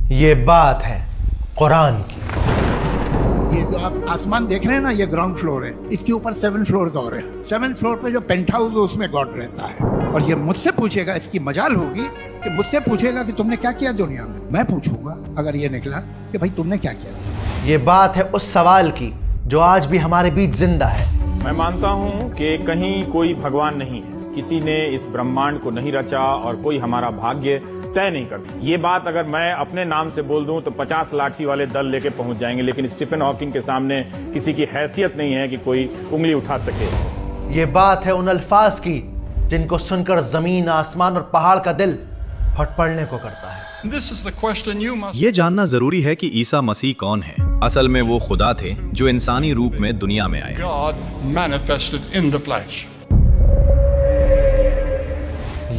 یہ بات ہے قرآن کی. یہ جو آپ آسمان دیکھ رہے ہیں نا، یہ گراؤنڈ فلور ہے، اس کے اوپر 7 فلورز اور ہیں. 7 فلور پہ جو پینٹ ہاؤس ہے اس میں گاڈ رہتا ہے. اور یہ مجھ سے پوچھے گا، اس کی مجال ہوگی کہ مجھ سے پوچھے گا کہ تم نے کیا کیا دنیا میں. میں پوچھوں گا اگر یہ نکلا کہ بھائی تم نے کیا کیا. یہ بات ہے اس سوال کی جو آج بھی ہمارے بیچ زندہ ہے. میں مانتا ہوں کہ کہیں کوئی بھگوان نہیں ہے، کسی نے اس برہمانڈ کو نہیں رچا اور کوئی ہمارا بھاگیہ طے نہیں کرتا. یہ بات اگر میں اپنے نام سے بول دوں تو 50 لاٹھی والے دل لے کے پہنچ جائیں گے، لیکن اسٹیفن ہاکنگ کے سامنے کسی کی حیثیت نہیں ہے کہ کوئی انگلی اٹھا سکے. یہ بات ہے ان الفاظ کی جن کو سن کر زمین، آسمان اور پہاڑ کا دل پھٹ پڑنے کو کرتا ہے. یہ جاننا ضروری ہے کہ عیسیٰ مسیح کون ہے. اصل میں وہ خدا تھے جو انسانی روپ میں دنیا میں آئے. God manifested in the flesh.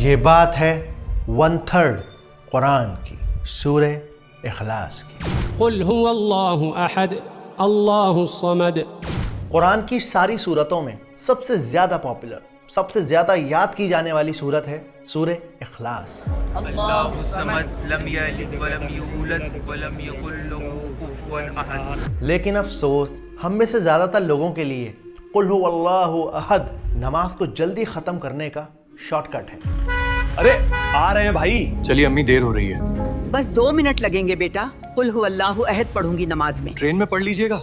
یہ بات ہے 1/3 قرآن کی، سورہ اخلاص کی. قل هو اللہ احد اللہ الصمد. قرآن کی ساری سورتوں میں سب سے زیادہ پاپولر، سب سے زیادہ یاد کی جانے والی سورت ہے سورہ اخلاص. اللہ الصمد لم یلد ولم یولد ولم یکن لہ کفوا احد. لیکن افسوس ہم میں سے زیادہ تر لوگوں کے لیے قل هو اللہ احد نماز کو جلدی ختم کرنے کا شارٹ کٹ ہے. ارے آ رہے ہیں بھائی. چلیے امی دیر ہو رہی ہے. بس 2 منٹ لگیں گے بیٹا. قل هو اللہ احد پڑھوں گی نماز میں. ٹرین میں پڑھ لیجئے گا.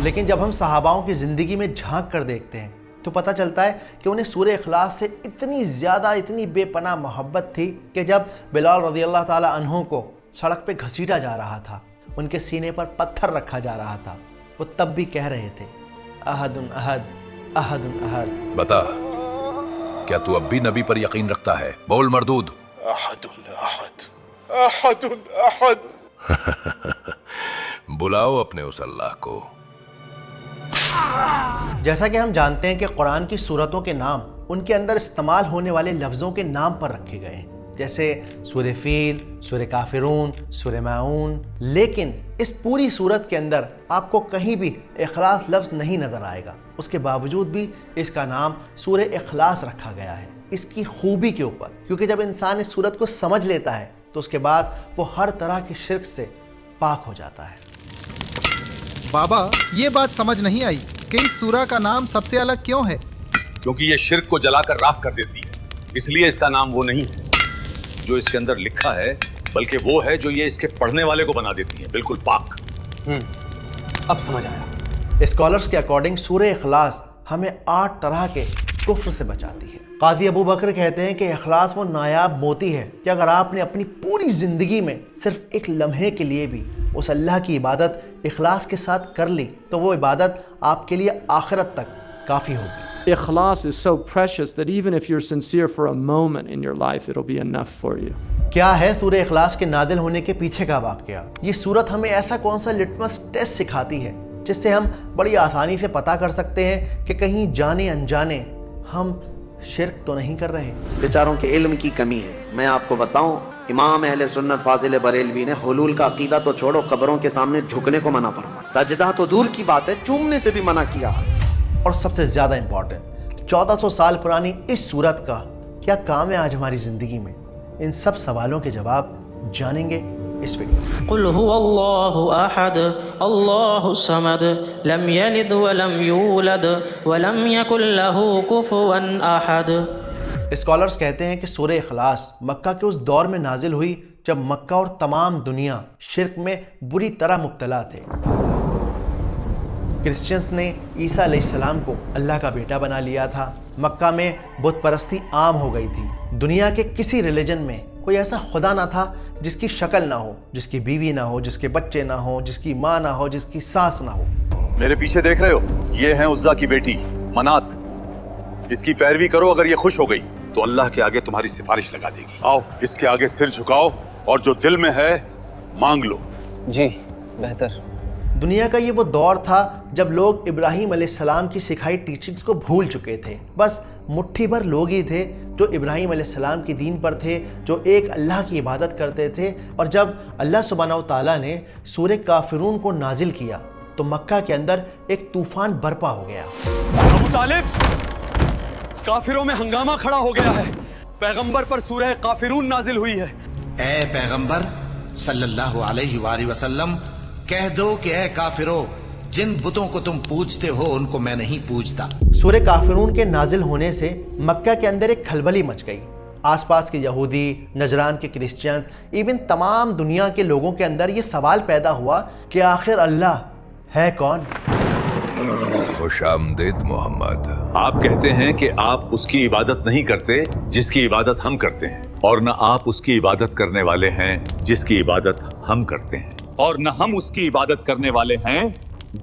لیکن جب ہم صحاباؤں کی زندگی میں جھانک کر دیکھتے ہیں تو پتہ چلتا ہے کہ انہیں سورہ اخلاص سے اتنی زیادہ، اتنی بے پناہ محبت تھی کہ جب بلال رضی اللہ تعالی عنہ کو سڑک پہ گھسیٹا جا رہا تھا، ان کے سینے پر پتھر رکھا جا رہا تھا، وہ تب بھی کہہ رہے تھے احد احد احد احد. بتا، کیا تو اب بھی نبی پر یقین رکھتا ہے؟ بول مردود. احد احد احد احد. بلاؤ اپنے اس اللہ کو. جیسا کہ ہم جانتے ہیں کہ قرآن کی سورتوں کے نام ان کے اندر استعمال ہونے والے لفظوں کے نام پر رکھے گئے ہیں، جیسے سورہ فیل، سورہ کافرون، سورہ ماعون. لیکن اس پوری سورت کے اندر آپ کو کہیں بھی اخلاص لفظ نہیں نظر آئے گا. اس کے باوجود بھی اس کا نام سورہ اخلاص رکھا گیا ہے اس کی خوبی کے اوپر، کیونکہ جب انسان اس سورت کو سمجھ لیتا ہے تو اس کے بعد وہ ہر طرح کے شرک سے پاک ہو جاتا ہے. بابا، یہ بات سمجھ نہیں آئی کہ اس سورہ کا نام سب سے الگ کیوں ہے؟ کیونکہ یہ شرک کو جلا کر راکھ کر دیتی ہے، اس لیے اس کا نام وہ نہیں ہے جو اس کے اندر لکھا ہے، بلکہ وہ ہے جو یہ اس کے پڑھنے والے کو بنا دیتی ہے، بالکل پاک. اب سمجھ آیا. اسکالرز کے اکارڈنگ سورہ اخلاص ہمیں 8 طرح کے کفر سے بچاتی ہے. قاضی ابو بکر کہتے ہیں کہ اخلاص وہ نایاب موتی ہے کہ اگر آپ نے اپنی پوری زندگی میں صرف ایک لمحے کے لیے بھی اس اللہ کی عبادت اخلاص کے ساتھ کر لی تو وہ عبادت آپ کے لیے آخرت تک کافی ہوگی. Ikhlas is so precious that even if you're sincere for a moment in your life, it'll be enough for you. کیا ہے سورہ اخلاص کے نازل ہونے کے پیچھے کا واقعہ؟ یہ سورت ہمیں ایسا کون سا لٹمس ٹیسٹ سکھاتی ہے جس سے ہم بڑی آسانی سے پتہ کر سکتے ہیں کہ کہیں جانے انجانے ہم شرک تو نہیں کر رہے. بیچاروں کے علم کی کمی ہے. میں آپ کو بتاؤں، امام اہل سنت فاضل بریلوی نے حلول کا عقیدہ تو چھوڑو، قبروں کے سامنے جھکنے کو منع فرمایا. سجدہ تو دور کی بات ہے، چومنے سے بھی منع کیا. اور سب سے زیادہ امپورٹنٹ، 1400 سال پرانی اس سورت کا کیا کام ہے آج ہماری زندگی میں؟ ان سب سوالوں کے جواب جانیں گے اس ویڈیو. قل هو اللہ احد اللہ الصمد لم یلد ولم یولد ولم یکن لہ کفوا احد. اسکالرز کہتے ہیں کہ سورہ اخلاص مکہ کے اس دور میں نازل ہوئی جب مکہ اور تمام دنیا شرک میں بری طرح مبتلا تھے. کرسچنز نے عیسیٰ علیہ السلام کو اللہ کا بیٹا بنا لیا تھا. مکہ میں بت پرستی عام ہو گئی تھی. دنیا کے کسی ریلیجن میں کوئی ایسا خدا نہ تھا جس کی شکل نہ ہو، جس کی بیوی نہ ہو، جس کے بچے نہ ہو، جس کی ماں نہ ہو، جس کی ساس نہ ہو. میرے پیچھے دیکھ رہے ہو، یہ ہیں عزا کی بیٹی منات. اس کی پیروی کرو، اگر یہ خوش ہو گئی تو اللہ کے آگے تمہاری سفارش لگا دے گی. آؤ اس کے آگے سر جھکاؤ اور جو دل میں ہے مانگ لو. جی بہتر. دنیا کا یہ وہ دور تھا جب لوگ ابراہیم علیہ السلام کی سکھائی ٹیچنگز کو بھول چکے تھے. بس مٹھی بھر لوگ ہی تھے جو ابراہیم علیہ السلام کی دین پر تھے، جو ایک اللہ کی عبادت کرتے تھے. اور جب اللہ سبحانہ و تعالیٰ نے سورہ کافرون کو نازل کیا تو مکہ کے اندر ایک طوفان برپا ہو گیا. ابو طالب، کافروں میں ہنگامہ کھڑا ہو گیا ہے. پیغمبر پر سورہ کافرون نازل ہوئی ہے. اے پیغمبر صلی اللہ علیہ وآلہ وسلم کہہ دو کہ اے کافرو جن بتوں کو تم پوجتے ہو ان کو میں نہیں پوجتا۔ سورہ کافرون کے نازل ہونے سے مکہ کے اندر ایک کھلبلی مچ گئی۔ آس پاس کے یہودی، نجران کے کرسچن، ایون تمام دنیا کے لوگوں کے اندر یہ سوال پیدا ہوا کہ آخر اللہ ہے کون؟ خوش آمدید محمد۔ آپ کہتے ہیں کہ آپ اس کی عبادت نہیں کرتے جس کی عبادت ہم کرتے ہیں، اور نہ آپ اس کی عبادت کرنے والے ہیں جس کی عبادت ہم کرتے ہیں، اور نہ ہم اس کی عبادت کرنے والے ہیں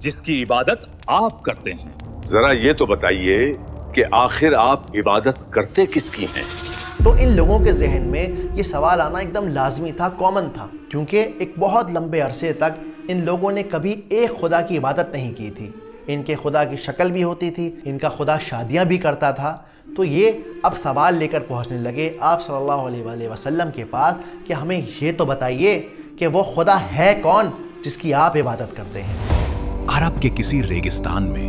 جس کی عبادت آپ کرتے ہیں۔ ذرا یہ تو بتائیے کہ آخر آپ عبادت کرتے کس کی ہیں؟ تو ان لوگوں کے ذہن میں یہ سوال آنا ایک دم لازمی تھا، کامن تھا، کیونکہ ایک بہت لمبے عرصے تک ان لوگوں نے کبھی ایک خدا کی عبادت نہیں کی تھی۔ ان کے خدا کی شکل بھی ہوتی تھی، ان کا خدا شادیاں بھی کرتا تھا۔ تو یہ اب سوال لے کر پہنچنے لگے آپ صلی اللہ علیہ وآلہ وسلم کے پاس کہ ہمیں یہ تو بتائیے کہ وہ خدا ہے کون جس کی آپ عبادت کرتے ہیں۔ عرب کے کسی ریگستان میں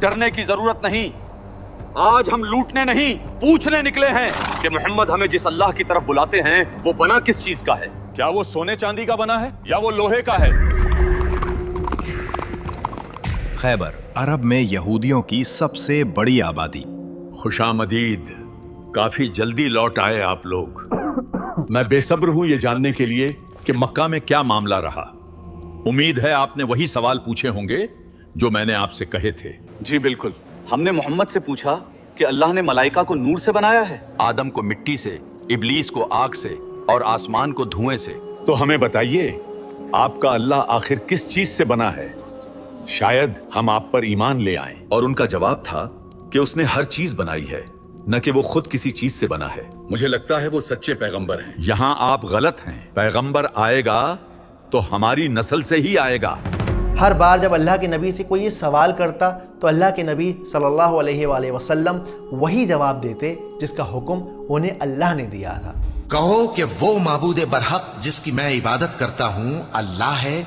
ڈرنے کی ضرورت نہیں، آج ہم لوٹنے نہیں پوچھنے نکلے ہیں کہ محمد ہمیں جس اللہ کی طرف بلاتے ہیں وہ بنا کس چیز کا ہے؟ کیا وہ سونے چاندی کا بنا ہے یا وہ لوہے کا ہے؟ خیبر عرب میں یہودیوں کی سب سے بڑی آبادی۔ خوش آمدید، کافی جلدی لوٹ آئے آپ لوگ۔ میں بے صبر ہوں یہ جاننے کے لیے کہ مکہ میں کیا معاملہ رہا۔ امید ہے آپ نے وہی سوال پوچھے ہوں گے جو میں نے آپ سے کہے تھے۔ جی بالکل، ہم نے محمد سے پوچھا کہ اللہ نے ملائکہ کو نور سے بنایا ہے، آدم کو مٹی سے، ابلیس کو آگ سے اور آسمان کو دھوئیں سے۔ تو ہمیں بتائیے آپ کا اللہ آخر کس چیز سے بنا ہے؟ شاید ہم آپ پر ایمان لے آئیں۔ اور ان کا جواب تھا کہ اس نے ہر چیز بنائی ہے، نہ کہ وہ خود کسی چیز سے بنا ہے۔ مجھے لگتا ہے وہ سچے پیغمبر ہیں۔ یہاں آپ غلط ہیں، پیغمبر آئے گا تو ہماری نسل سے ہی آئے گا۔ ہر بار جب اللہ کے نبی سے کوئی یہ سوال کرتا تو اللہ کے نبی صلی اللہ علیہ وآلہ وسلم وہی جواب دیتے جس کا حکم انہیں اللہ نے دیا تھا۔ کہو کہ وہ معبود برحق جس کی میں عبادت کرتا ہوں اللہ ہے،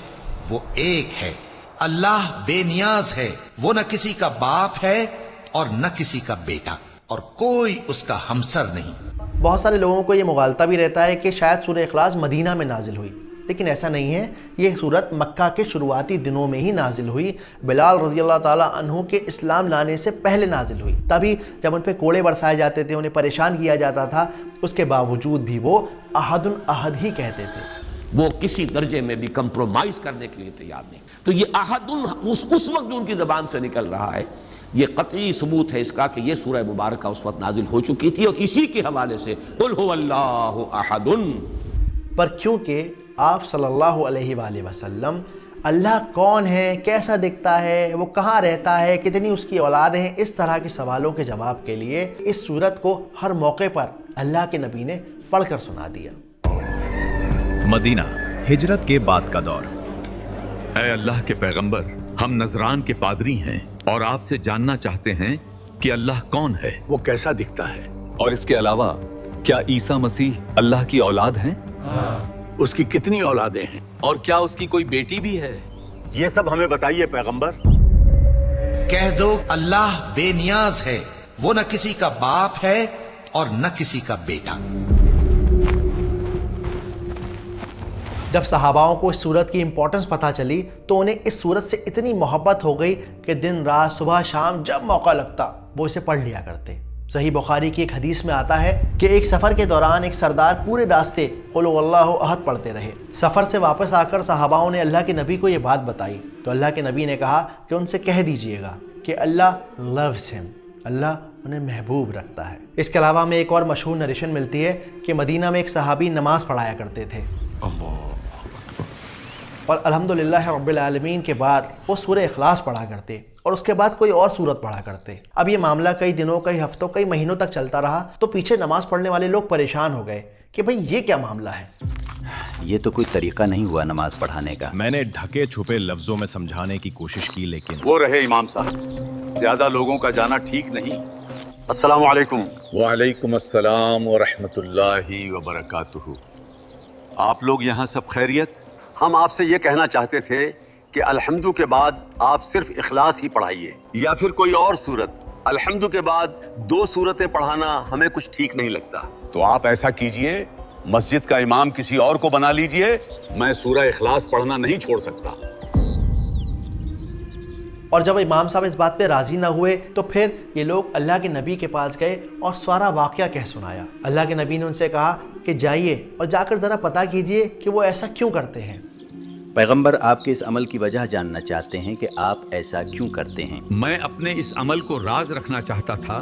وہ ایک ہے، اللہ بے نیاز ہے، وہ نہ کسی کا باپ ہے اور نہ کسی کا بیٹا، اور کوئی اس کا ہمسر نہیں۔ بہت سارے لوگوں کو یہ مغالطہ بھی رہتا ہے کہ شاید سورہ اخلاص مدینہ میں نازل ہوئی، لیکن ایسا نہیں ہے۔ یہ سورت مکہ کے شروعاتی دنوں میں ہی نازل ہوئی، بلال رضی اللہ تعالیٰ عنہ کے اسلام لانے سے پہلے نازل ہوئی۔ تبھی جب ان پہ کوڑے برسائے جاتے تھے، انہیں پریشان کیا جاتا تھا، اس کے باوجود بھی وہ احد احد ہی کہتے تھے۔ وہ کسی درجے میں بھی کمپرومائز کرنے کے لیے تیار نہیں۔ تو یہ احد اس وقت جو ان کی زبان سے نکل رہا ہے، یہ قطعی ثبوت ہے اس کا کہ یہ سورہ مبارکہ اس وقت نازل ہو چکی تھی، اور اسی کے حوالے سے قل هو اللہ احد۔ پر کیونکہ آپ صلی اللہ علیہ وآلہ وسلم اللہ کون ہے، کیسا دکھتا ہے، وہ کہاں رہتا ہے، کتنی اس کی اولاد ہیں، اس طرح کے سوالوں کے جواب کے لیے اس سورت کو ہر موقع پر اللہ کے نبی نے پڑھ کر سنا دیا۔ مدینہ، ہجرت کے بعد کا دور۔ اے اللہ کے پیغمبر، ہم نذران کے پادری ہیں اور آپ سے جاننا چاہتے ہیں کہ اللہ کون ہے، وہ کیسا دکھتا ہے، اور اس کے علاوہ کیا عیسیٰ مسیح اللہ کی اولاد ہیں؟ اس کی کتنی اولادیں ہیں، اور کیا اس کی کوئی بیٹی بھی ہے؟ یہ سب ہمیں بتائیے پیغمبر۔ کہہ دو اللہ بے نیاز ہے، وہ نہ کسی کا باپ ہے اور نہ کسی کا بیٹا۔ جب صحاباؤں کو اس سورت کی امپورٹنس پتہ چلی تو انہیں اس سورت سے اتنی محبت ہو گئی کہ دن رات صبح شام جب موقع لگتا وہ اسے پڑھ لیا کرتے۔ صحیح بخاری کی ایک حدیث میں آتا ہے کہ ایک سفر کے دوران ایک سردار پورے راستے قل هو اللہ احد پڑھتے رہے۔ سفر سے واپس آ کر صحاباؤں نے اللہ کے نبی کو یہ بات بتائی تو اللہ کے نبی نے کہا کہ ان سے کہہ دیجئے گا کہ اللہ loves him، اللہ انہیں محبوب رکھتا ہے۔ اس کے علاوہ میں ایک اور مشہور نریشن ملتی ہے کہ مدینہ میں ایک صحابی نماز پڑھایا کرتے تھے، اور الحمدللہ رب العالمین کے بعد وہ سورہ اخلاص پڑھا کرتے اور اس کے بعد کوئی اور سورت پڑھا کرتے۔ اب یہ معاملہ کئی دنوں، کئی ہفتوں، کئی مہینوں تک چلتا رہا تو پیچھے نماز پڑھنے والے لوگ پریشان ہو گئے کہ بھئی یہ کیا معاملہ ہے؟ یہ تو کوئی طریقہ نہیں ہوا نماز پڑھانے کا۔ میں نے ڈھکے چھپے لفظوں میں سمجھانے کی کوشش کی، لیکن وہ رہے امام صاحب، زیادہ لوگوں کا جانا ٹھیک نہیں۔ السلام علیکم۔ وعلیکم السلام ورحمۃ اللہ وبرکاتہ۔ آپ لوگ یہاں سب خیریت؟ ہم آپ سے یہ کہنا چاہتے تھے کہ الحمدو کے بعد آپ صرف اخلاص ہی پڑھائیے، یا پھر کوئی اور سورت۔ الحمدو کے بعد 2 سورتیں پڑھانا ہمیں کچھ ٹھیک نہیں لگتا۔ تو آپ ایسا کیجئے، مسجد کا امام کسی اور کو بنا لیجئے، میں سورہ اخلاص پڑھنا نہیں چھوڑ سکتا۔ اور جب امام صاحب اس بات پہ راضی نہ ہوئے تو پھر یہ لوگ اللہ کے نبی کے پاس گئے اور سارا واقعہ کہہ سنایا۔ اللہ کے نبی نے ان سے کہا کہ جائیے اور جا کر ذرا پتہ کیجئے کہ وہ ایسا کیوں کرتے ہیں۔ پیغمبر آپ کے اس عمل کی وجہ جاننا چاہتے ہیں کہ آپ ایسا کیوں کرتے ہیں۔ میں اپنے اس عمل کو راز رکھنا چاہتا تھا،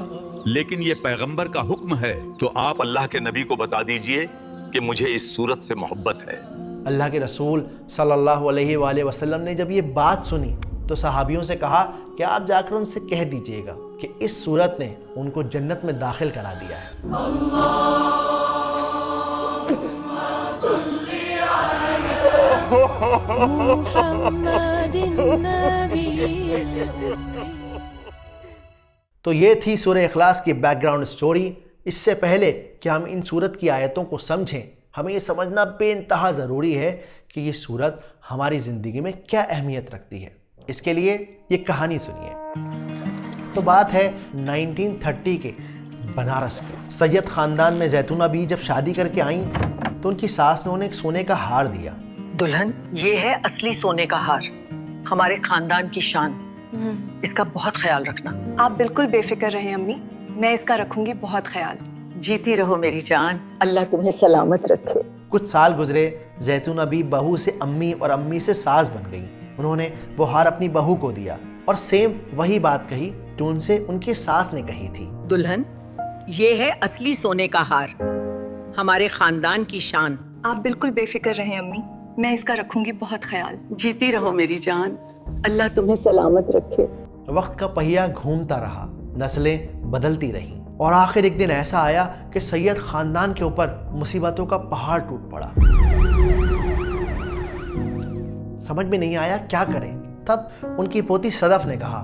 لیکن یہ پیغمبر کا حکم ہے، تو آپ اللہ کے نبی کو بتا دیجئے کہ مجھے اس صورت سے محبت ہے۔ اللہ کے رسول صلی اللہ علیہ وآلہ وسلم نے جب یہ بات سنی تو صحابیوں سے کہا کہ آپ جا کر ان سے کہہ دیجئے گا کہ اس صورت نے ان کو جنت میں داخل کرا دیا ہے۔ تو یہ تھی سورہ اخلاص کی بیک گراؤنڈ سٹوری۔ اس سے پہلے کہ ہم ان سورت کی آیتوں کو سمجھیں، ہمیں یہ سمجھنا بے انتہا ضروری ہے کہ یہ سورت ہماری زندگی میں کیا اہمیت رکھتی ہے۔ اس کے لیے یہ کہانی سنیے۔ تو بات ہے 1930 کے بنارس کے۔ سید خاندان میں زیتونہ بی جب شادی کر کے آئیں تو ان کی ساس نے انہیں ایک سونے کا ہار دیا۔ دلہن، یہ ہے اصلی سونے کا ہار، ہمارے خاندان کی شان، اس کا بہت خیال رکھنا۔ آپ بالکل بے فکر رہیں امی، میں اس کا رکھوں گی بہت خیال۔ جیتی رہو میری جان، اللہ تمہیں سلامت رکھے۔ کچھ سال گزرے، زیتونہ بی بہو سے امی اور امی سے ساس بن گئی۔ انہوں نے وہ ہار اپنی بہو کو دیا اور سیم وہی بات کہی جو ان سے ان کی ساس نے کہی تھی۔ دلہن، یہ ہے اصلی سونے کا ہار، ہمارے خاندان کی شان۔ آپ بالکل بے فکر رہیں امی، میں اس کا رکھوں گی بہت خیال۔ جیتی رہو میری جان، اللہ تمہیں سلامت رکھے۔ وقت کا پہیہ گھومتا رہا، نسلیں بدلتی رہیں، اور آخر ایک دن ایسا آیا کہ سید خاندان کے اوپر مصیبتوں کا پہاڑ ٹوٹ پڑا۔ سمجھ میں نہیں آیا کیا کریں۔ تب ان کی پوتی صدف نے کہا،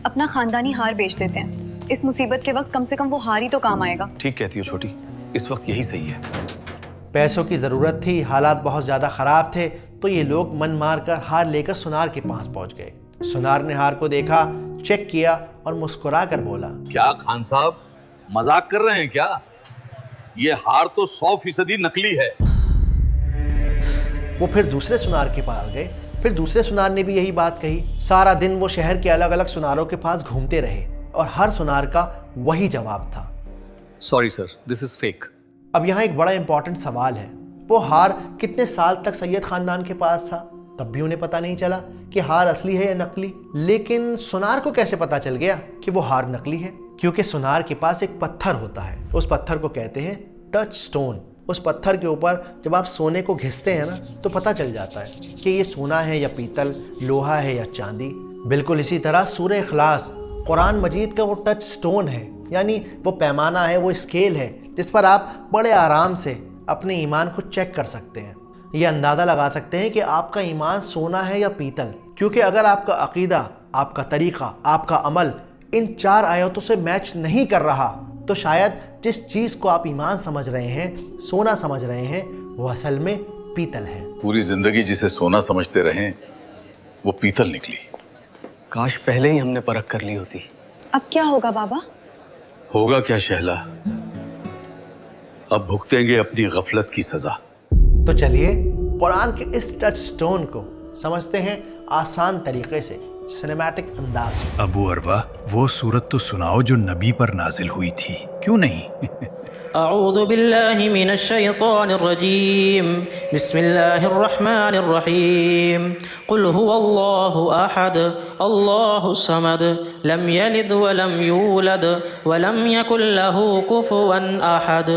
اپنا خاندانی ہار بیچ دیتے ہیں، اس مصیبت کے وقت کم سے کم وہ ہار ہی تو کام آئے گا۔ ٹھیک کہتی ہو چھوٹی، اس وقت یہی صحیح ہے۔ پیسوں کی ضرورت تھی، حالات بہت زیادہ خراب تھے، تو یہ لوگ من مار کر ہار لے کر سنار کے پاس پہنچ گئے۔ سنار نے ہار کو دیکھا، چیک کیا اور مسکرا کر بولا، کیا خان صاحب مذاق کر رہے ہیں کیا؟ یہ ہار تو 100% نقلی ہے۔ وہ پھر دوسرے سنار کے پاس گئے، پھر دوسرے سنار نے بھی یہی بات کہی۔ سارا دن وہ شہر کے الگ الگ سناروں کے پاس گھومتے رہے اور ہر سنار کا وہی جواب تھا، سوری سر، دس از فیک۔ اب یہاں ایک بڑا امپورٹنٹ سوال ہے، وہ ہار کتنے سال تک سید خاندان کے پاس تھا؟ تب بھی انہیں پتہ نہیں چلا کہ ہار اصلی ہے یا نقلی۔ لیکن سنار کو کیسے پتہ چل گیا کہ وہ ہار نقلی ہے؟ کیونکہ سنار کے پاس ایک پتھر ہوتا ہے، اس پتھر کو کہتے ہیں ٹچ سٹون۔ اس پتھر کے اوپر جب آپ سونے کو گھستے ہیں نا تو پتہ چل جاتا ہے کہ یہ سونا ہے یا پیتل، لوہا ہے یا چاندی۔ بالکل اسی طرح سورہ اخلاص قرآن مجید کا وہ ٹچ سٹون ہے، یعنی وہ پیمانہ ہے، وہ اسکیل ہے جس پر آپ بڑے آرام سے اپنے ایمان کو چیک کر سکتے ہیں، یہ اندازہ لگا سکتے ہیں کہ آپ کا ایمان سونا ہے یا پیتل۔ کیونکہ اگر آپ کا عقیدہ، آپ کا طریقہ، آپ کا عمل ان 4 آیتوں سے میچ نہیں کر رہا تو شاید جس چیز کو آپ ایمان سمجھ رہے ہیں، سونا سمجھ رہے ہیں، وہ اصل میں پیتل ہے۔ پوری زندگی جسے سونا سمجھتے رہیں وہ پیتل نکلی۔ کاش پہلے ہی ہم نے پرکھ کر لی ہوتی۔ اب کیا ہوگا بابا؟ ہوگا کیا شہلا، اب بھگتیں گے اپنی غفلت کی سزا۔ تو چلیے قرآن کے اس ٹچ سٹون کو سمجھتے ہیں آسان طریقے سے، سنیمیٹک انداز۔ ابو عروہ، وہ سورت تو سناؤ جو نبی پر نازل ہوئی تھی، کیوں نہیں؟ اعوذ باللہ من الشیطان الرجیم، بسم اللہ الرحمن الرحیم، قل هو اللہ احد اللہ الصمد لم یلد ولم یولد ولم یکن له کفوا احد۔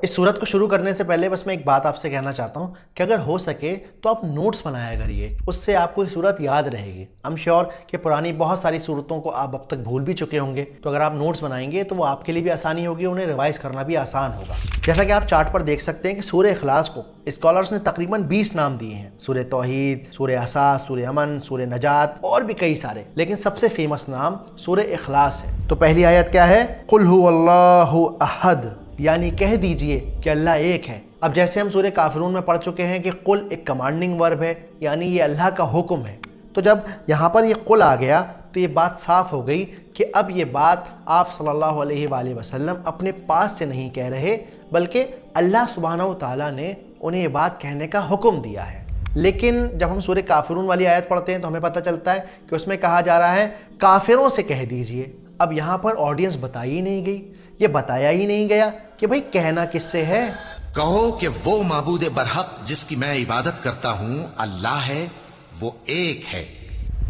اس سورت کو شروع کرنے سے پہلے بس میں ایک بات آپ سے کہنا چاہتا ہوں کہ اگر ہو سکے تو آپ نوٹس بنایا کریے، اس سے آپ کو یہ سورت یاد رہے گی۔ I'm sure کہ پرانی بہت ساری سورتوں کو آپ اب تک بھول بھی چکے ہوں گے، تو اگر آپ نوٹس بنائیں گے تو وہ آپ کے لیے بھی آسانی ہوگی، انہیں ریوائز کرنا بھی آسان ہوگا۔ جیسا کہ آپ چارٹ پر دیکھ سکتے ہیں کہ سورہ اخلاص کو اسکالرز نے تقریباً 20 نام دیے ہیں، سورہ توحید، سورہ احساس، سورہ امن، سورہ نجات اور بھی کئی سارے، لیکن سب سے فیمس نام سورہ اخلاص ہے۔ تو پہلی آیت کیا ہے؟ قل هو اللہ احد، یعنی کہہ دیجئے کہ اللہ ایک ہے۔ اب جیسے ہم سورہ کافرون میں پڑھ چکے ہیں کہ قل ایک کمانڈنگ ورب ہے، یعنی یہ اللہ کا حکم ہے، تو جب یہاں پر یہ قل آ گیا تو یہ بات صاف ہو گئی کہ اب یہ بات آپ صلی اللہ علیہ وآلہ وسلم اپنے پاس سے نہیں کہہ رہے، بلکہ اللہ سبحانہ و تعالیٰ نے انہیں یہ بات کہنے کا حکم دیا ہے۔ لیکن جب ہم سورہ کافرون والی آیت پڑھتے ہیں تو ہمیں پتہ چلتا ہے کہ اس میں کہا جا رہا ہے کافروں سے کہہ دیجئے۔ اب یہاں پر آڈینس بتائی ہی نہیں گئی، یہ بتایا ہی نہیں گیا کہ بھئی کہنا کس سے ہے۔ کہو کہ وہ معبود برحق جس کی میں عبادت کرتا ہوں اللہ ہے، وہ ایک ہے۔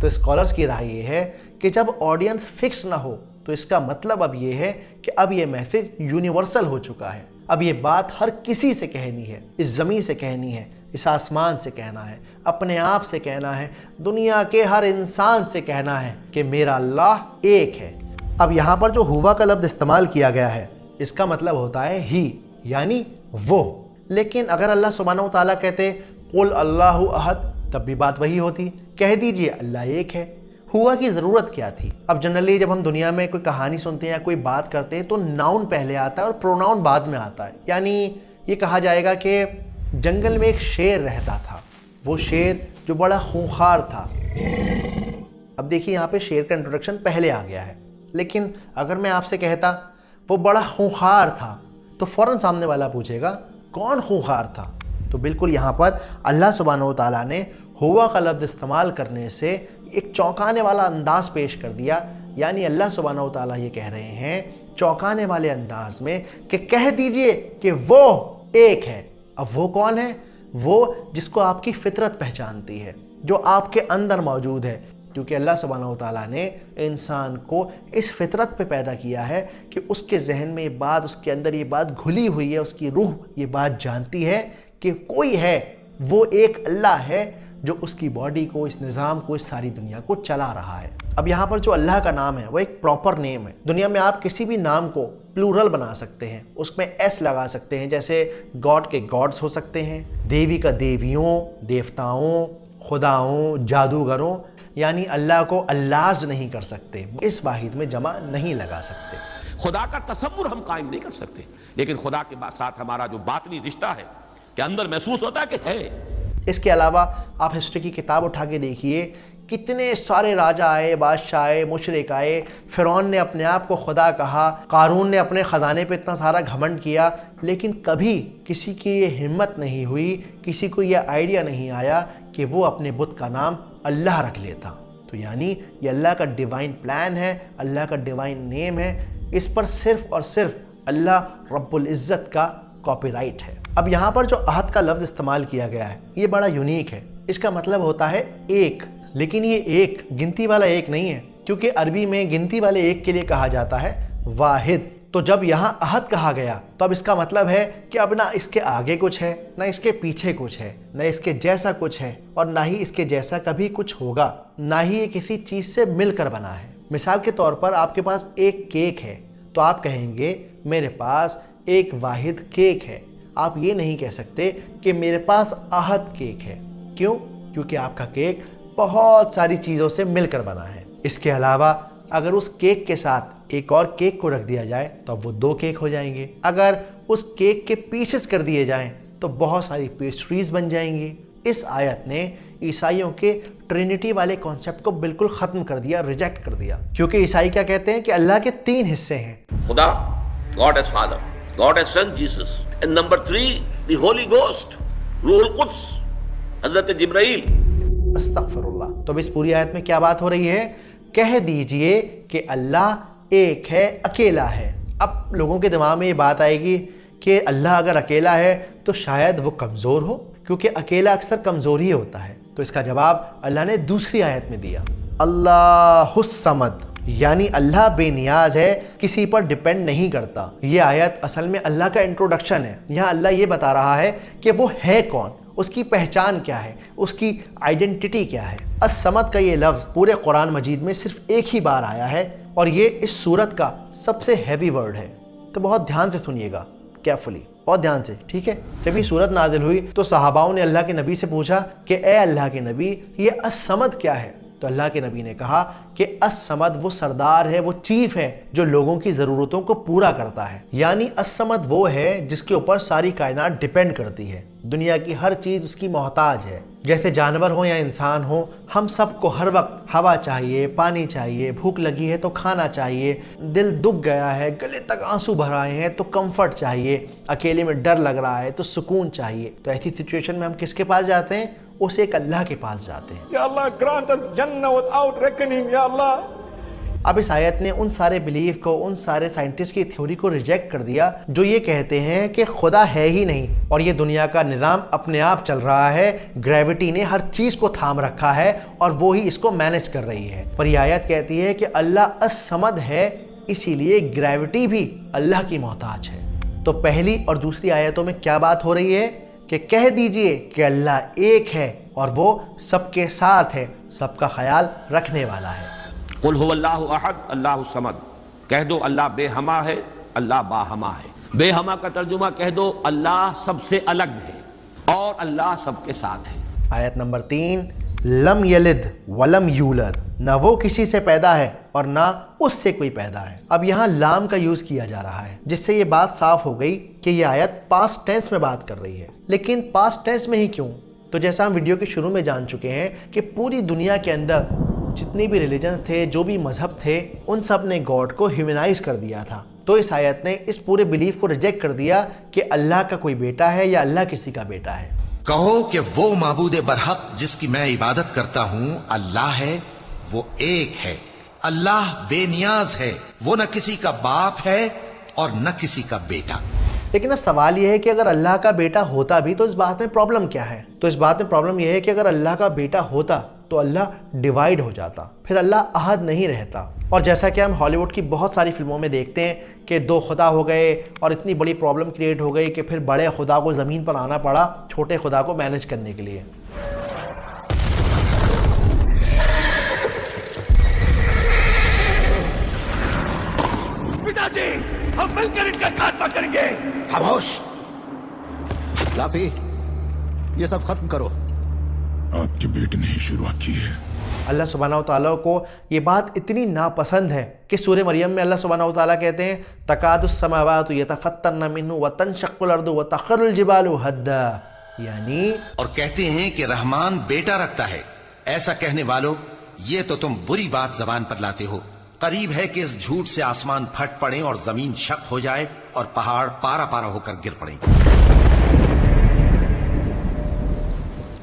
تو اسکالرز کی رائے یہ ہے کہ جب آڈینس فکس نہ ہو تو اس کا مطلب اب یہ ہے کہ اب یہ میسج یونیورسل ہو چکا ہے، اب یہ بات ہر کسی سے کہنی ہے، اس زمین سے کہنی ہے، اس آسمان سے کہنا ہے، اپنے آپ سے کہنا ہے، دنیا کے ہر انسان سے کہنا ہے کہ میرا اللہ ایک ہے۔ اب یہاں پر جو ہوا کا لفظ استعمال کیا گیا ہے اس کا مطلب ہوتا ہے ہی، یعنی وہ۔ لیکن اگر اللہ سبحانہ و تعالیٰ کہتے قل اللہ احد، تب بھی بات وہی ہوتی، کہہ دیجئے اللہ ایک ہے۔ ہوا کی ضرورت کیا تھی؟ اب جنرلی جب ہم دنیا میں کوئی کہانی سنتے ہیں یا کوئی بات کرتے ہیں تو ناؤن پہلے آتا ہے اور پروناؤن بعد میں آتا ہے۔ یعنی یہ کہا جائے گا کہ جنگل میں ایک شیر رہتا تھا، وہ شیر جو بڑا خونخوار تھا۔ اب دیکھیے یہاں پہ شیر کا انٹروڈکشن پہلے آ گیا ہے، لیکن اگر میں آپ سے کہتا وہ بڑا خونخوار تھا تو فوراً سامنے والا پوچھے گا کون خونخوار تھا؟ تو بالکل یہاں پر اللہ سبحانہ و تعالیٰ نے ہوا کا لفظ استعمال کرنے سے ایک چونکانے والا انداز پیش کر دیا، یعنی اللہ سبحانہ و تعالیٰ یہ کہہ رہے ہیں چونکانے والے انداز میں کہ کہہ دیجئے کہ وہ ایک ہے۔ اب وہ کون ہے؟ وہ جس کو آپ کی فطرت پہچانتی ہے، جو آپ کے اندر موجود ہے، کیونکہ اللہ سبحانہ و تعالیٰ نے انسان کو اس فطرت پہ پیدا کیا ہے کہ اس کے ذہن میں یہ بات، اس کے اندر یہ بات گھلی ہوئی ہے، اس کی روح یہ بات جانتی ہے کہ کوئی ہے، وہ ایک اللہ ہے جو اس کی باڈی کو، اس نظام کو، اس ساری دنیا کو چلا رہا ہے۔ اب یہاں پر جو اللہ کا نام ہے وہ ایک پراپر نیم ہے۔ دنیا میں آپ کسی بھی نام کو پلورل بنا سکتے ہیں، اس میں ایس لگا سکتے ہیں، جیسے گاڈ کے گاڈز ہو سکتے ہیں، دیوی کا دیویوں، دیوتاؤں، خداؤں، جادوگروں، یعنی اللہ کو اللاز نہیں کر سکتے، اس واحد میں جمع نہیں لگا سکتے۔ خدا کا تصور ہم قائم نہیں کر سکتے، لیکن خدا کے ساتھ ہمارا جو باطنی رشتہ ہے کہ اندر محسوس ہوتا ہے کہ ہے۔ اس کے علاوہ آپ ہسٹری کی کتاب اٹھا کے دیکھیے، کتنے سارے راجہ آئے، بادشاہ آئے، مشرک آئے، فرعون نے اپنے آپ کو خدا کہا، قارون نے اپنے خزانے پہ اتنا سارا گھمنڈ کیا، لیکن کبھی کسی کی یہ ہمت نہیں ہوئی، کسی کو یہ آئیڈیا نہیں آیا کہ وہ اپنے بت کا نام اللہ رکھ لیتا۔ تو یعنی یہ اللہ کا ڈیوائن پلان ہے، اللہ کا ڈیوائن نیم ہے، اس پر صرف اور صرف اللہ رب العزت کا کاپی رائٹ ہے۔ اب یہاں پر جو عہد کا لفظ استعمال کیا گیا ہے یہ بڑا یونیک ہے، اس کا مطلب ہوتا ہے ایک، لیکن یہ ایک گنتی والا ایک نہیں ہے، کیونکہ عربی میں گنتی والے ایک کے لیے کہا جاتا ہے واحد۔ تو جب یہاں عہد کہا گیا تو اب اس کا مطلب ہے کہ اب نہ اس کے آگے کچھ ہے، نہ اس کے پیچھے کچھ ہے، نہ اس کے جیسا کچھ ہے، اور نہ ہی اس کے جیسا کبھی کچھ ہوگا، نہ ہی یہ کسی چیز سے مل کر بنا ہے۔ مثال کے طور پر آپ کے پاس ایک کیک ہے تو آپ کہیں گے میرے پاس ایک واحد کیک ہے، آپ یہ نہیں کہہ سکتے کہ میرے پاس عہد کیک ہے۔ کیوں؟ کیونکہ آپ کا کیک بہت ساری چیزوں سے مل کر بنا ہے۔ اس کے علاوہ اگر اس کیک کے ساتھ ایک اور کیک کو رکھ دیا جائے تو اب وہ دو کیک ہو جائیں گے، اگر اس کیک کے پیسز کر دیے جائیں تو بہت ساری پیسٹریز بن جائیں گی۔ اس آیت نے عیسائیوں کے ٹرینٹی والے کانسیپٹ کو بالکل ختم کر دیا، ریجیکٹ کر دیا، کیونکہ عیسائی کیا کہتے ہیں کہ اللہ کے تین حصے ہیں۔ خدا، God as Father, God as Son Jesus, and number 3 the Holy Ghost, روح القدس، حضرت جبرائیل۔ استغفر اللہ۔ تو اب اس پوری آیت میں کیا بات ہو رہی ہے؟ کہہ دیجئے کہ اللہ ایک ہے، اکیلا ہے۔ اب لوگوں کے دماغ میں یہ بات آئے گی کہ اللہ اگر اکیلا ہے تو شاید وہ کمزور ہو، کیونکہ اکیلا اکثر کمزور ہی ہوتا ہے۔ تو اس کا جواب اللہ نے دوسری آیت میں دیا، اللہ الصمد، یعنی اللہ بے نیاز ہے، کسی پر ڈیپینڈ نہیں کرتا۔ یہ آیت اصل میں اللہ کا انٹروڈکشن ہے۔ یہاں اللہ یہ بتا رہا ہے کہ وہ ہے کون، اس کی پہچان کیا ہے، اس کی آئیڈینٹی کیا ہے۔ الصمد کا یہ لفظ پورے قرآن مجید میں صرف ایک ہی بار آیا ہے، اور یہ اس سورت کا سب سے ہیوی ورڈ ہے۔ تو بہت دھیان سے سنیے گا، کیئرفلی، بہت دھیان سے، ٹھیک ہے؟ جب یہ سورت نازل ہوئی تو صحاباؤں نے اللہ کے نبی سے پوچھا کہ اے اللہ کے نبی، یہ الصمد کیا ہے؟ تو اللہ کے نبی نے کہا کہ الصمد وہ سردار ہے، وہ چیف ہے جو لوگوں کی ضرورتوں کو پورا کرتا ہے، یعنی الصمد وہ ہے جس کے اوپر ساری کائنات ڈیپینڈ کرتی ہے، دنیا کی ہر چیز اس کی محتاج ہے۔ جیسے جانور ہو یا انسان ہو، ہم سب کو ہر وقت ہوا چاہیے، پانی چاہیے، بھوک لگی ہے تو کھانا چاہیے، دل دکھ گیا ہے، گلے تک آنسو بھر آئے ہیں تو کمفرٹ چاہیے، اکیلے میں ڈر لگ رہا ہے تو سکون چاہیے۔ تو ایسی سچویشن میں ہم کس کے پاس جاتے ہیں؟ اس ایک اللہ کے پاس جاتے ہیں۔ یا اللہ grant us Jannah without reckoning، یا اللہ۔ اب اس آیت نے ان سارے بلیف کو، ان سارے سائنٹسٹ کی تھیوری کو ریجیکٹ کر دیا جو یہ کہتے ہیں کہ خدا ہے ہی نہیں اور یہ دنیا کا نظام اپنے آپ چل رہا ہے، گریوٹی نے ہر چیز کو تھام رکھا ہے اور وہی اس کو مینج کر رہی ہے۔ پر یہ آیت کہتی ہے کہ اللہ الصمد ہے، اسی لیے گریوٹی بھی اللہ کی محتاج ہے۔ تو پہلی اور دوسری آیتوں میں کیا بات ہو رہی ہے کہ کہہ دیجئے کہ اللہ ایک ہے اور وہ سب کے ساتھ ہے، سب کا خیال رکھنے والا ہے۔ قل هو اللہ احد اللہ الصمد، کہہ دو اللہ بے ہما ہے، اللہ باہما ہے۔ بے ہما کا ترجمہ کہہ دو اللہ سب سے الگ ہے اور اللہ سب کے ساتھ ہے۔ آیت نمبر 3، لم یلد ولم یولد، نہ وہ کسی سے پیدا ہے اور نہ اس سے کوئی پیدا ہے۔ اب یہاں لام کا یوز کیا جا رہا ہے جس سے یہ بات صاف ہو گئی کہ یہ آیت پاسٹ ٹینس میں بات کر رہی ہے۔ لیکن پاسٹ ٹینس میں ہی کیوں؟ تو جیسا ہم ویڈیو کے شروع میں جان چکے ہیں کہ پوری دنیا کے اندر جتنے بھی ریلیجنز تھے، جو بھی مذہب تھے، ان سب نے گاڈ کو ہیومنائز کر دیا تھا۔ تو اس آیت نے اس پورے بلیف کو ریجیکٹ کر دیا کہ اللہ کا کوئی بیٹا ہے یا اللہ کسی کا بیٹا ہے۔ کہو کہ وہ معبود برحق جس کی میں عبادت کرتا ہوں اللہ ہے، وہ ایک ہے۔ اللہ بے نیاز ہے، وہ نہ کسی کا باپ ہے اور نہ کسی کا بیٹا۔ لیکن اب سوال یہ ہے کہ اگر اللہ کا بیٹا ہوتا بھی تو اس بات میں پرابلم کیا ہے؟ تو اس بات میں پرابلم یہ ہے کہ اگر اللہ کا بیٹا ہوتا تو اللہ ڈیوائیڈ ہو جاتا، پھر اللہ احد نہیں رہتا۔ اور جیسا کہ ہم ہالی ووڈ کی بہت ساری فلموں میں دیکھتے ہیں کہ دو خدا ہو گئے اور اتنی بڑی پرابلم کریٹ ہو گئی کہ پھر بڑے خدا کو زمین پر آنا پڑا چھوٹے خدا کو مینج کرنے کے لیے۔ پتا جی، ہم مل کر ان کا خاتمہ کریں گے۔ خاموش، لافی، یہ سب ختم کرو۔ آپ کے بیٹے نے ہی شروعات کی ہے۔ اللہ سبحانہ وتعالیٰ کو یہ بات اتنی ناپسند ہے کہ سورہ مریم میں اللہ سبحانہ وتعالیٰ کہتے ہیں تکاد السماوات یتفطرن منہ وتنشق الارض وتخر الجبال ہدا، یعنی اور کہتے ہیں کہ رحمان بیٹا رکھتا ہے۔ ایسا کہنے والوں، یہ تو تم بری بات زبان پر لاتے ہو۔ قریب ہے کہ اس جھوٹ سے آسمان پھٹ پڑے اور زمین شق ہو جائے اور پہاڑ پارا پارا ہو کر گر پڑیں۔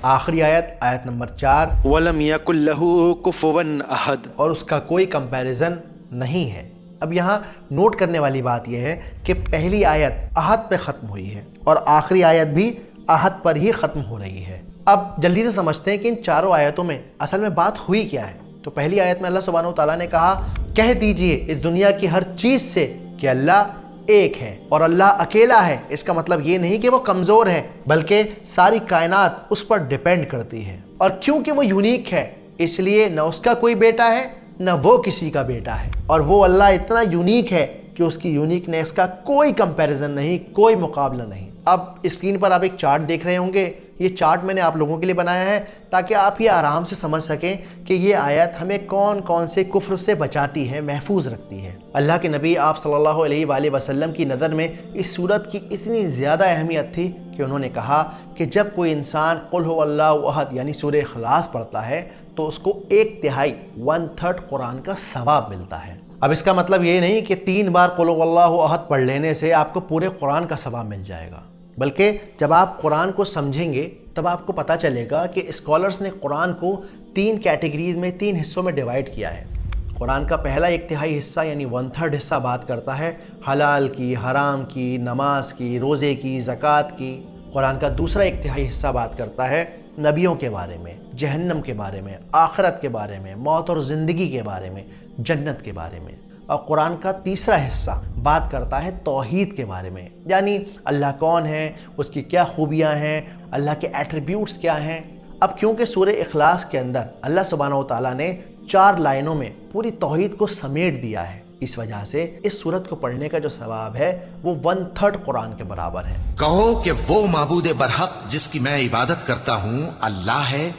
آخری آیت، آیت نمبر 4، وَلَمْ يَكُنْ لَهُ كُفُوًا أَحَدٌ، اور اس کا کوئی کمپیریزن نہیں ہے۔ اب یہاں نوٹ کرنے والی بات یہ ہے کہ پہلی آیت احد پہ ختم ہوئی ہے اور آخری آیت بھی احد پر ہی ختم ہو رہی ہے۔ اب جلدی سے سمجھتے ہیں کہ ان چاروں آیتوں میں اصل میں بات ہوئی کیا ہے۔ تو پہلی آیت میں اللہ سبحانہ وتعالیٰ نے کہا کہہ دیجئے اس دنیا کی ہر چیز سے کہ اللہ ایک ہے اور اللہ اکیلا ہے۔ اس کا مطلب یہ نہیں کہ وہ کمزور ہے، بلکہ ساری کائنات اس پر ڈیپینڈ کرتی ہے، اور کیونکہ وہ یونیک ہے اس لیے نہ اس کا کوئی بیٹا ہے نہ وہ کسی کا بیٹا ہے، اور وہ اللہ اتنا یونیک ہے کہ اس کی یونیکنیس کا کوئی کمپیریزن نہیں، کوئی مقابلہ نہیں۔ اب اسکرین پر آپ ایک چارٹ دیکھ رہے ہوں گے، یہ چارٹ میں نے آپ لوگوں کے لیے بنایا ہے تاکہ آپ یہ آرام سے سمجھ سکیں کہ یہ آیت ہمیں کون کون سے کفر سے بچاتی ہے، محفوظ رکھتی ہے۔ اللہ کے نبی آپ صلی اللہ علیہ وآلہ وسلم کی نظر میں اس سورت کی اتنی زیادہ اہمیت تھی کہ انہوں نے کہا کہ جب کوئی انسان قل هو اللہ احد یعنی سورہ اخلاص پڑھتا ہے تو اس کو 1/3 1/3 قرآن کا ثواب ملتا ہے۔ اب اس کا مطلب یہ نہیں کہ 3 بار قل هو اللہ احد پڑھ لینے سے آپ کو پورے قرآن کا ثواب مل جائے گا، بلکہ جب آپ قرآن کو سمجھیں گے تب آپ کو پتہ چلے گا کہ اسکالرز نے قرآن کو 3 کیٹیگریز میں 3 حصوں میں ڈیوائیڈ کیا ہے۔ قرآن کا پہلا 1/3 حصہ یعنی 1/3 حصہ بات کرتا ہے حلال کی، حرام کی، نماز کی، روزے کی، زکوٰۃ کی۔ قرآن کا دوسرا 1/3 حصہ بات کرتا ہے نبیوں کے بارے میں، جہنم کے بارے میں، آخرت کے بارے میں، موت اور زندگی کے بارے میں، جنت کے بارے میں۔ اور قرآن کا تیسرا حصہ بات کرتا ہے توحید کے بارے میں، یعنی اللہ کون ہے، اس کی کیا خوبیاں ہیں، اللہ کے ایٹریبیوٹس کیا ہیں۔ اب کیونکہ سورہ اخلاص کے اندر اللہ سبحانہ وتعالیٰ نے 4 لائنوں میں پوری توحید کو سمیٹ دیا ہے، اس وجہ سے اس سورت کو پڑھنے کا جو ثواب ہے وہ 1/3 قرآن کے برابر ہے۔ کہو کہ وہ معبود برحق جس کی میں عبادت کرتا ہوں اللہ ہے،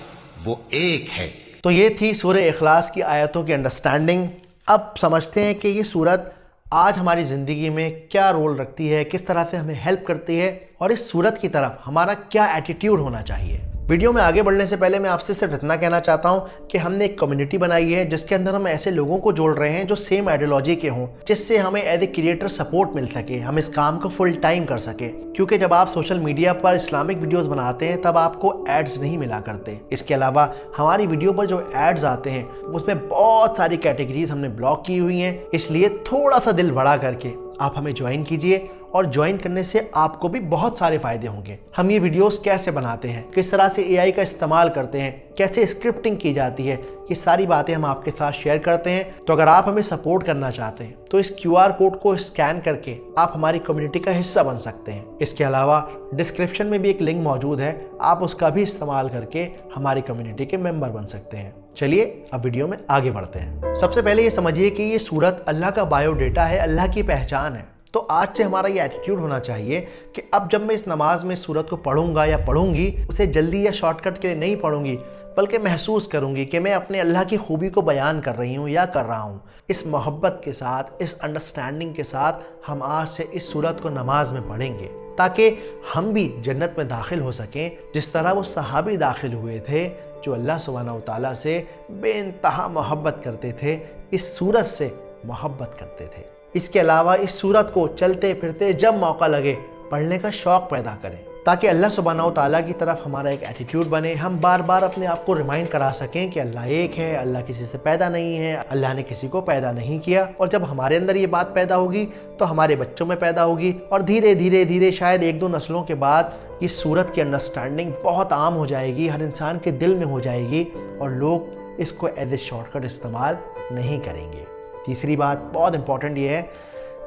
وہ ایک ہے۔ تو یہ تھی سورہ اخلاص کی آیتوں کی انڈرسٹینڈنگ. اب سمجھتے ہیں کہ یہ سورت آج ہماری زندگی میں کیا رول رکھتی ہے، کس طرح سے ہمیں ہیلپ کرتی ہے، اور اس سورت کی طرف ہمارا کیا ایٹیٹیوڈ ہونا چاہیے. ویڈیو میں آگے بڑھنے سے پہلے میں آپ سے صرف اتنا کہنا چاہتا ہوں کہ ہم نے ایک کمیونٹی بنائی ہے جس کے اندر ہم ایسے لوگوں کو جوڑ رہے ہیں جو سیم آئیڈیالوجی کے ہوں، جس سے ہمیں ایز اے کریٹر سپورٹ مل سکے، ہم اس کام کو فل ٹائم کر سکے. کیونکہ جب آپ سوشل میڈیا پر اسلامک ویڈیوز بناتے ہیں تب آپ کو ایڈز نہیں ملا کرتے. اس کے علاوہ ہماری ویڈیو پر جو ایڈز آتے ہیں اس میں بہت ساری کیٹیگریز ہم نے بلاک کی ہوئی ہیں. اس لیے تھوڑا سا دل بڑا کر کے آپ ہمیں جوائن کیجئے، اور جوائن کرنے سے آپ کو بھی بہت سارے فائدے ہوں گے. ہم یہ ویڈیوز کیسے بناتے ہیں، کس طرح سے اے آئی کا استعمال کرتے ہیں، کیسے اسکرپٹنگ کی جاتی ہے، یہ ساری باتیں ہم آپ کے ساتھ شیئر کرتے ہیں. تو اگر آپ ہمیں سپورٹ کرنا چاہتے ہیں تو اس QR کوڈ کو اسکین کر کے آپ ہماری کمیونٹی کا حصہ بن سکتے ہیں. اس کے علاوہ ڈسکرپشن میں بھی ایک لنک موجود ہے، آپ اس کا بھی استعمال کر کے ہماری کمیونٹی کے ممبر بن سکتے ہیں. چلیے اب ویڈیو میں آگے بڑھتے ہیں. سب سے پہلے یہ سمجھیے کہ یہ سورت اللہ کا بایو ڈیٹا ہے، اللہ کی پہچان ہے. تو آج سے ہمارا یہ ایٹیٹیوڈ ہونا چاہیے کہ اب جب میں اس نماز میں سورت کو پڑھوں گا یا پڑھوں گی، اسے جلدی یا شارٹ کٹ کے نہیں پڑھوں گی، بلکہ محسوس کروں گی کہ میں اپنے اللہ کی خوبی کو بیان کر رہی ہوں یا کر رہا ہوں. اس محبت کے ساتھ، اس انڈرسٹینڈنگ کے ساتھ ہم آج سے اس سورت کو نماز میں پڑھیں گے تاکہ ہم بھی جنت میں داخل ہو سکیں جس طرح وہ صحابی داخل ہوئے تھے جو اللہ سبحانہ و تعالیٰ سے بے انتہا محبت کرتے تھے، اس سورت سے محبت کرتے تھے. اس کے علاوہ اس سورت کو چلتے پھرتے جب موقع لگے پڑھنے کا شوق پیدا کریں تاکہ اللہ سبحانہ و تعالیٰ کی طرف ہمارا ایک ایٹیٹیوڈ بنے. ہم بار بار اپنے آپ کو ریمائنڈ کرا سکیں کہ اللہ ایک ہے، اللہ کسی سے پیدا نہیں ہے، اللہ نے کسی کو پیدا نہیں کیا. اور جب ہمارے اندر یہ بات پیدا ہوگی تو ہمارے بچوں میں پیدا ہوگی، اور دھیرے دھیرے شاید 1-2 نسلوں کے بعد یہ سورت کی انڈرسٹینڈنگ بہت عام ہو جائے گی، ہر انسان کے دل میں ہو جائے گی، اور لوگ اس کو ایز اے شارٹ کٹ استعمال نہیں کریں گے. تیسری بات بہت امپورٹنٹ یہ ہے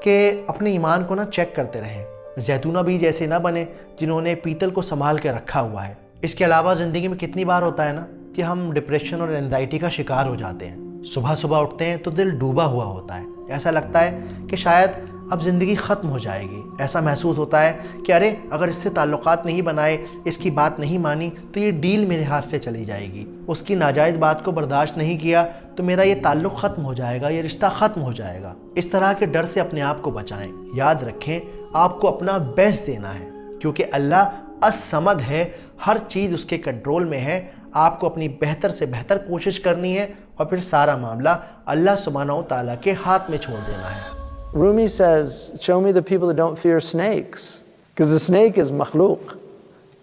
کہ اپنے ایمان کو چیک کرتے رہیں. زیتونہ بیج ایسے نہ بنے جنہوں نے پیتل کو سنبھال کے رکھا ہوا ہے. اس کے علاوہ زندگی میں کتنی بار ہوتا ہے کہ ہم ڈپریشن اور اینزائٹی کا شکار ہو جاتے ہیں. صبح اٹھتے ہیں تو دل ڈوبا ہوا ہوتا ہے، ایسا لگتا ہے کہ شاید اب زندگی ختم ہو جائے گی. ایسا محسوس ہوتا ہے کہ ارے اگر اس سے تعلقات نہیں بنائے، اس کی بات نہیں مانی تو یہ ڈیل میرے ہاتھ سے چلی جائے گی. اس کی ناجائز بات کو برداشت نہیں کیا تو میرا یہ تعلق ختم ہو جائے گا، یہ رشتہ ختم ہو جائے گا. اس طرح کے ڈر سے اپنے آپ کو بچائیں. یاد رکھیں آپ کو اپنا بیسٹ دینا ہے کیونکہ اللہ الصمد ہے، ہر چیز اس کے کنٹرول میں ہے. آپ کو اپنی بہتر سے بہتر کوشش کرنی ہے اور پھر سارا معاملہ اللہ سبحانہ و تعالیٰ کے ہاتھ میں چھوڑ دینا ہے. Rumi says, show me the people that don't fear snakes, because the snake is makhluq.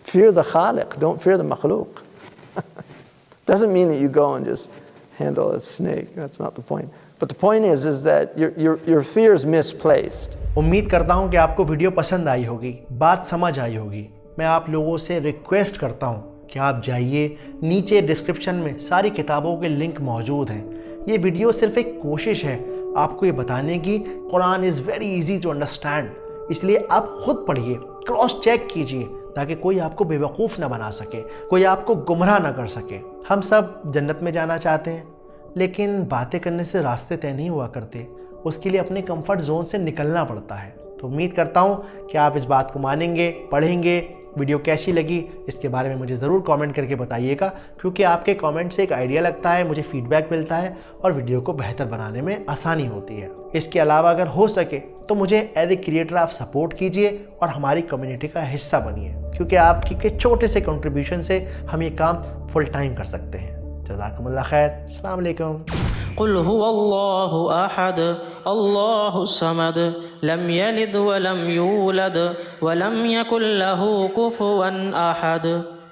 Fear the khaliq, don't fear the makhluq. Doesn't mean that you go and just handle a snake. That's not the point. But the point is that your fear is misplaced. امید کرتا ہوں کہ آپ کو video پسند آئی ہوگی، بات سمجھ آئی ہوگی. میں آپ لوگوں سے ریکویسٹ کرتا ہوں کہ آپ جائیے، نیچے ڈسکرپشن میں ساری کتابوں کے لنک موجود ہیں. یہ ویڈیو صرف ایک کوشش ہے آپ کو یہ بتانے کی Quran is very easy to understand. اس لیے آپ خود پڑھیے، کراس چیک کیجئے تاکہ کوئی آپ کو بے وقوف نہ بنا سکے، کوئی آپ کو گمراہ نہ کر سکے. ہم سب جنت میں جانا چاہتے ہیں لیکن باتیں کرنے سے راستے طے نہیں ہوا کرتے. اس کے لیے اپنے کمفرٹ زون سے نکلنا پڑتا ہے. تو امید کرتا ہوں کہ آپ اس بات کو مانیں گے، پڑھیں گے. ویڈیو کیسی لگی اس کے بارے میں مجھے ضرور کامنٹ کر کے بتائیے گا، کیونکہ آپ کے کامنٹ سے ایک آئیڈیا لگتا ہے، مجھے فیڈ بیک ملتا ہے اور ویڈیو کو بہتر بنانے میں آسانی ہوتی ہے. اس کے علاوہ اگر ہو سکے تو مجھے ایز اے کریٹر آپ سپورٹ کیجئے اور ہماری کمیونٹی کا حصہ بنیے، کیونکہ آپ کی چھوٹے سے کنٹریبیوشن سے ہم یہ کام فل ٹائم کر سکتے ہیں. جزاکم اللہ خیر. السلام علیکم. قل هو الله أحد الله الصمد لم يلد ولم يولد ولم يكن له كفوا أحد.